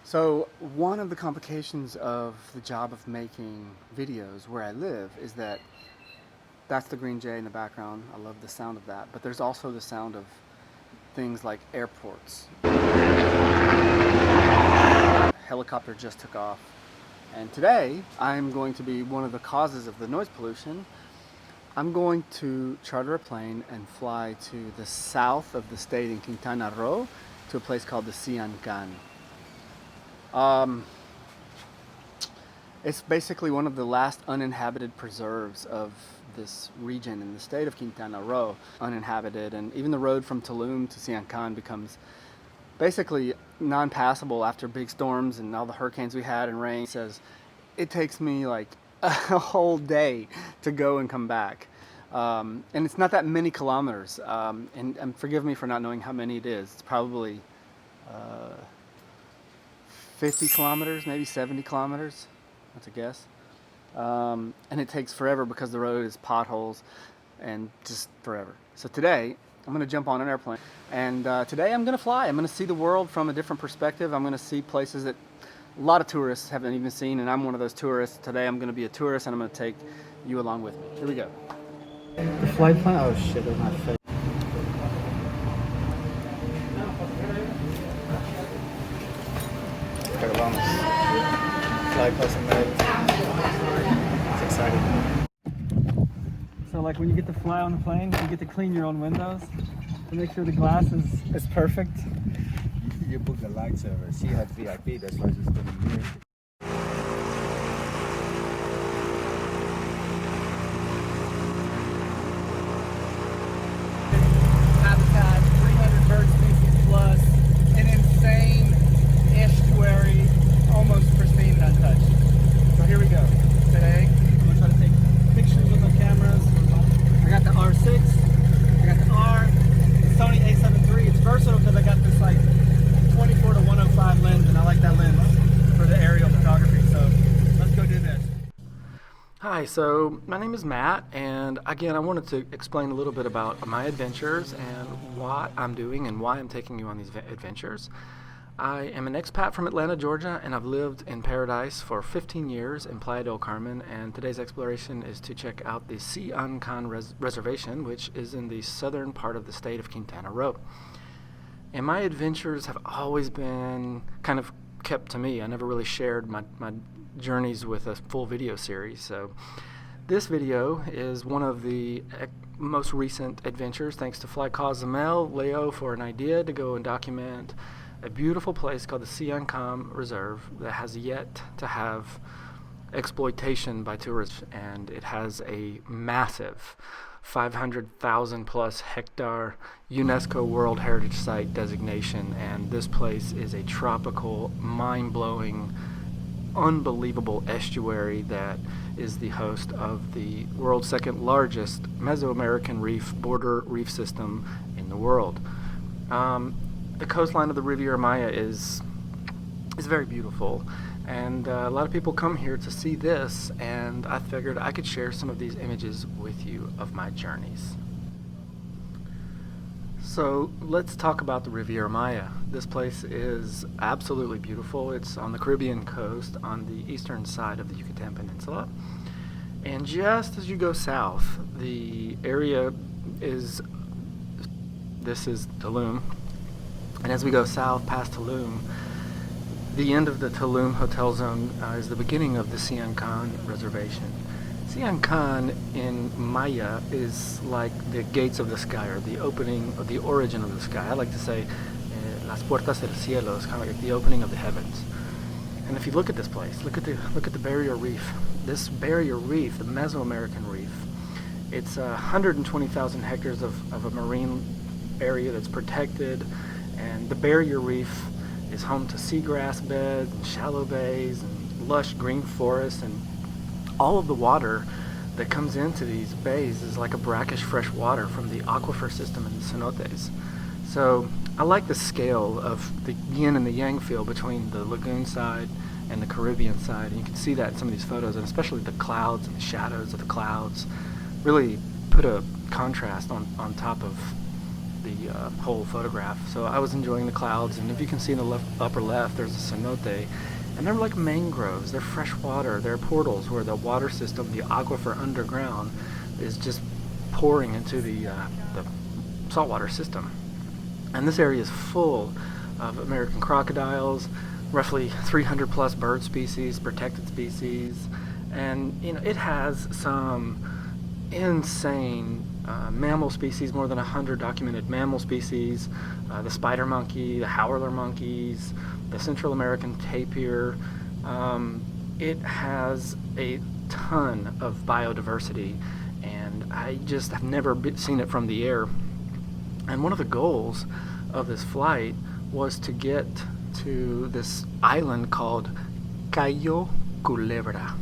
So one of the complications of the job of making videos where I live is that that's the green jay in the background. I love the sound of that. But there's also the sound of things like airports. Helicopter just took off. And today I'm going to be one of the causes of the noise pollution. I'm going to charter a plane and fly to the south of the state in Quintana Roo to a place called the Sian Ka'an. It's basically one of the last uninhabited preserves of this region in the state of Quintana Roo, uninhabited, and even the road from Tulum to Sian Ka'an becomes basically non-passable after big storms and all the hurricanes we had and rain. It says it takes me like a whole day to go and come back. And it's not that many kilometers, and forgive me for not knowing how many it is. It's probably 50 kilometers, maybe 70 kilometers, that's a guess. And it takes forever because the road is potholes and just forever. So today, I'm gonna jump on an airplane and today I'm gonna fly. I'm gonna see the world from a different perspective. I'm gonna see places that a lot of tourists haven't even seen, and I'm one of those tourists. Today I'm gonna be a tourist and I'm gonna take you along with me. Here we go. The flight plan, oh shit, there's my face. Fly Cozumel. It's exciting. So like when you get to fly on the plane, you get to clean your own windows to make sure the glass is perfect. You book the light service. She had VIP, that's why she's going to use. Habitat, 300 bird species plus, an insane estuary, almost pristine and untouched. So here we go. Today, I'm going to try to take pictures with my cameras. I got the R6, I got the R, the Sony A7 III. It's versatile because I got this like 24 to 105 lens, and I like that lens for the aerial photography. So let's go do this. Hi, so my name is Matt, and again I wanted to explain a little bit about my adventures and what I'm doing and why I'm taking you on these adventures. I am an expat from Atlanta, Georgia, and I've lived in paradise for 15 years in Playa del Carmen, and today's exploration is to check out the Sian Ka'an Reservation, which is in the southern part of the state of Quintana Roo. And my adventures have always been kind of kept to me. I never really shared my journeys with a full video series. So this video is one of the most recent adventures, thanks to Fly Cozumel, Leo, for an idea to go and document a beautiful place called the Sian Ka'an Reserve that has yet to have exploitation by tourists, and it has a massive 500,000 plus hectare UNESCO World Heritage Site designation, and this place is a tropical, mind-blowing, unbelievable estuary that is the host of the world's second largest Mesoamerican reef border reef system in the world. The coastline of the Riviera Maya is very beautiful, and a lot of people come here to see this, and I figured I could share some of these images with you of my journeys. So let's talk about the Riviera Maya. This place is absolutely beautiful. It's on the Caribbean coast on the eastern side of the Yucatan Peninsula, and just as you go south, the area this is Tulum, and as we go south past Tulum, the end of the Tulum hotel zone is the beginning of the Sian Ka'an Reservation. Sian Ka'an in Maya is like the gates of the sky, or the opening, or the origin of the sky. I like to say las puertas del cielo is kind of like the opening of the heavens. And if you look at this place, look at the barrier reef. This barrier reef, the Mesoamerican reef, it's 120,000 hectares of a marine area that's protected. And the barrier reef is home to seagrass beds and shallow bays and lush green forests, and all of the water that comes into these bays is like a brackish fresh water from the aquifer system in the cenotes. So I like the scale of the yin and the yang feel between the lagoon side and the Caribbean side, and you can see that in some of these photos, and especially the clouds and the shadows of the clouds really put a contrast on top of the whole photograph. So I was enjoying the clouds, and if you can see in the upper left, there's a cenote, and they're like mangroves. They're fresh water. They're portals where the water system, the aquifer underground, is just pouring into the saltwater system. And this area is full of American crocodiles, roughly 300 plus bird species, protected species, and it has some insane mammal species, more than 100 documented mammal species, the spider monkey, the howler monkeys, the Central American tapir. It has a ton of biodiversity, and I just have never seen it from the air. And one of the goals of this flight was to get to this island called Cayo Culebra.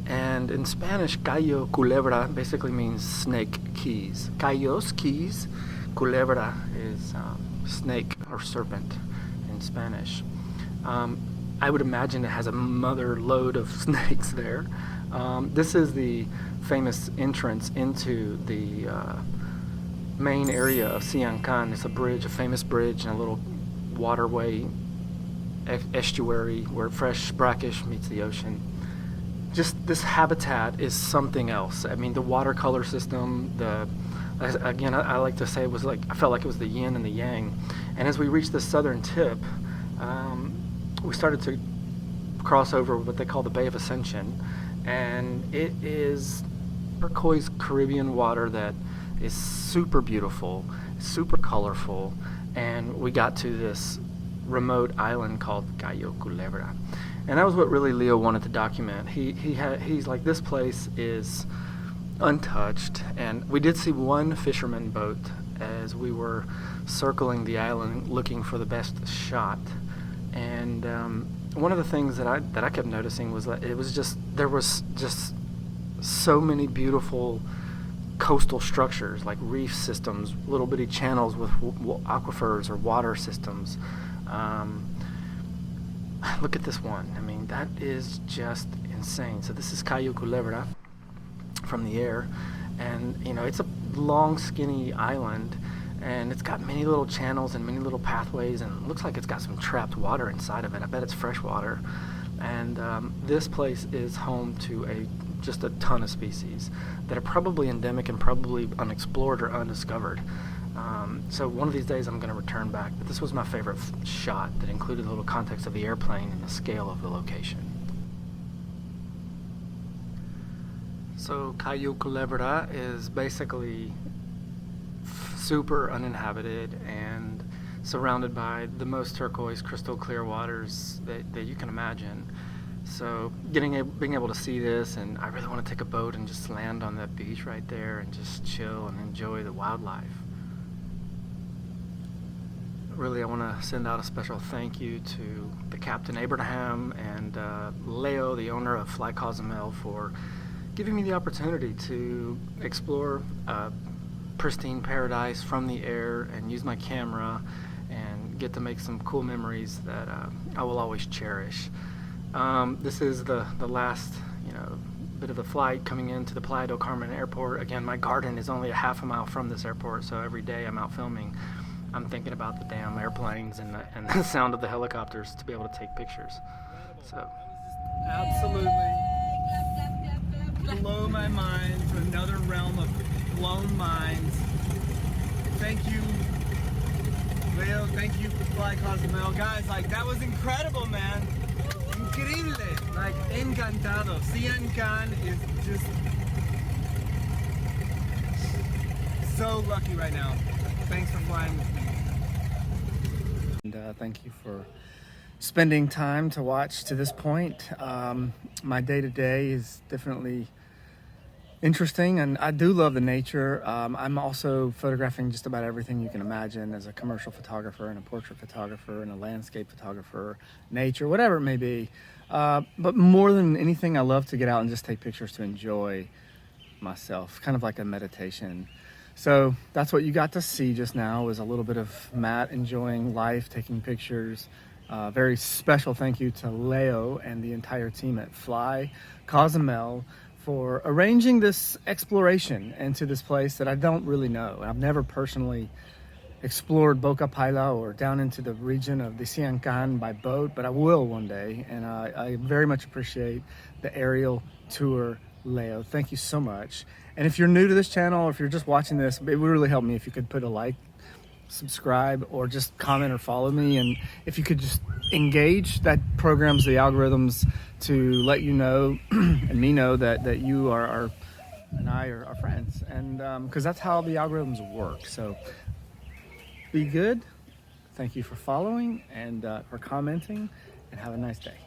And in Spanish, Cayo Culebra basically means snake keys. Cayos, keys. Culebra is snake or serpent in Spanish. I would imagine it has a mother load of snakes there. This is the famous entrance into the main area of Sian Ka'an. It's a bridge, a famous bridge, and a little waterway estuary where fresh brackish meets the ocean. Just this habitat is something else. I mean, the watercolor system, again, I like to say it was like, I felt like it was the yin and the yang. And as we reached the southern tip, we started to cross over what they call the Bay of Ascension, and it is turquoise Caribbean water that is super beautiful, super colorful, and we got to this remote island called Cayo Culebra. And that was what really Leo wanted to document. He's like, this place is untouched, and we did see one fisherman boat as we were circling the island looking for the best shot. And one of the things that I kept noticing was that there was just so many beautiful coastal structures, like reef systems, little bitty channels with aquifers or water systems. Look at this one. I mean, that is just insane. So this is Cayo Culebra from the air, and it's a long, skinny island, and it's got many little channels and many little pathways, and it looks like it's got some trapped water inside of it. I bet it's fresh water. And this place is home to just a ton of species that are probably endemic and probably unexplored or undiscovered. So one of these days I'm going to return back, but this was my favorite shot that included a little context of the airplane and the scale of the location. So Cayo Culebra is basically super uninhabited and surrounded by the most turquoise, crystal clear waters that you can imagine. So being able to see this, and I really want to take a boat and just land on that beach right there and just chill and enjoy the wildlife. Really, I want to send out a special thank you to the Captain Abraham and Leo, the owner of Fly Cozumel, for giving me the opportunity to explore pristine paradise from the air and use my camera and get to make some cool memories that I will always cherish. This is the last bit of the flight coming into the Playa del Carmen airport. Again, my garden is only a half a mile from this airport, so every day I'm out filming, I'm thinking about the damn airplanes and the sound of the helicopters to be able to take pictures. So Absolutely blow my mind to another realm of blown minds. Thank you, Leo. Thank you, Fly Cozumel. Guys, like, that was incredible, man. Increíble. Like, encantado. Sian Ka'an is just so lucky right now. Thanks for flying with me. And thank you for spending time to watch to this point. My day-to-day is definitely interesting, and I do love the nature. I'm also photographing just about everything you can imagine as a commercial photographer and a portrait photographer and a landscape photographer, nature, whatever it may be. But more than anything, I love to get out and just take pictures to enjoy myself, kind of like a meditation. So that's what you got to see just now, was a little bit of Matt enjoying life, taking pictures. Very special thank you to Leo and the entire team at Fly Cozumel for arranging this exploration into this place that I don't really know. I've never personally explored Boca Paila or down into the region of the Sian Ka'an by boat, but I will one day, and I very much appreciate the aerial tour, Leo. Thank you so much. And if you're new to this channel, or if you're just watching this, it would really help me if you could put a like, subscribe, or just comment or follow me. And if you could just engage, that programs the algorithms to let you know and me know that you are and I are friends, and because that's how the algorithms work. So be good. Thank you for following and for commenting, and have a nice day.